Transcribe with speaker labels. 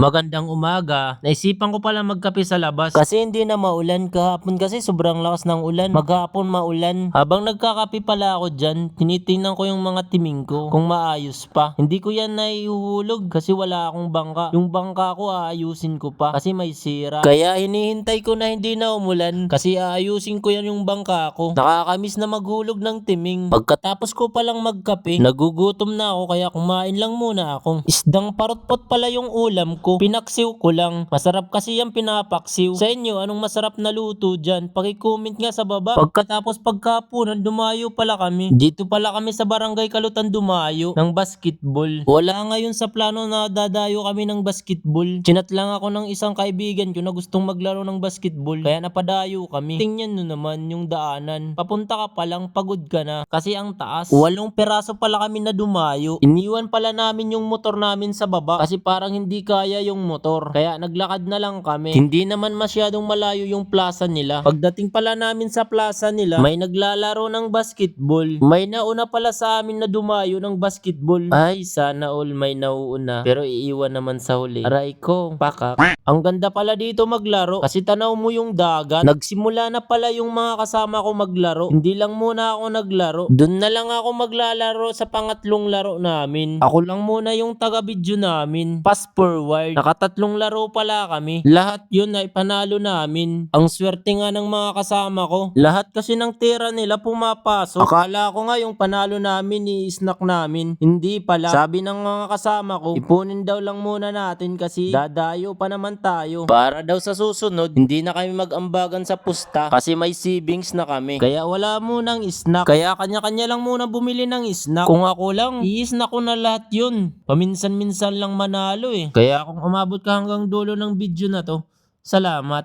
Speaker 1: Magandang umaga. Naisipan ko pala magkape sa labas kasi hindi na maulan kahapon kasi sobrang lakas ng ulan. Maghapon maulan. Habang nagkakape pala ako dyan, tinitingnan ko yung mga timing ko kung maayos pa. Hindi ko yan naihuhulog kasi wala akong bangka. Yung bangka ko aayusin ko pa kasi may sira. Kaya hinihintay ko na hindi na umulan kasi aayusin ko yan yung bangka ko. Nakakamiss na maghulog ng timing. Pagkatapos ko palang magkape, nagugutom na ako kaya kumain lang muna ako. Isdang parotpot pala yung ulam ko. Pinaksiw ko lang. Masarap kasi yung pinapaksiw. Sa inyo, anong masarap na luto dyan? Paki-comment nga sa baba. Pagkatapos pagkapunan, dumayo pala kami. Dito pala kami sa Barangay Kalutan dumayo ng basketball. Wala ngayon sa plano na dadayo kami ng basketball. Chinat lang ako ng isang kaibigan ko na gustong maglaro ng basketball. Kaya napadayo kami. Tingnan nyo naman yung daanan. Papunta ka pa lang, pagod ka na. Kasi ang taas. 8 peraso pala kami na dumayo. Iniwan pala namin yung motor namin sa baba kasi parang hindi kaya yung motor. Kaya naglakad na lang kami. Hindi naman masyadong malayo yung plaza nila. Pagdating pala namin sa plaza nila, may naglalaro ng basketball. May nauna pala sa amin na dumayo ng basketball. Ay, sana all may nauuna. Pero iiwan naman sa huli. Aray ko, pakak. Ang ganda pala dito maglaro kasi tanaw mo yung dagat. Nagsimula na pala yung mga kasama ko maglaro. Hindi lang muna ako naglaro. Doon na lang ako maglalaro sa pangatlong laro namin. Ako lang muna yung taga-video namin. Fast forward. Nakatatlong laro pala kami. Lahat yun ay panalo namin. Ang swerte nga ng mga kasama ko. Lahat kasi ng tira nila pumapasok. Akala ko nga yung panalo namin i-snack namin. Hindi pala. Sabi ng mga kasama ko, ipunin daw lang muna natin kasi dadayo pa naman tayo. Para daw sa susunod, hindi na kami mag-ambagan sa pusta kasi may savings na kami. Kaya wala munang snack. Kaya kanya-kanya lang muna bumili ng snack. Kung ako lang, i-snack ko na lahat yun. Paminsan-minsan lang manalo eh. Kaya kung umabot ka hanggang dulo ng video na to, salamat.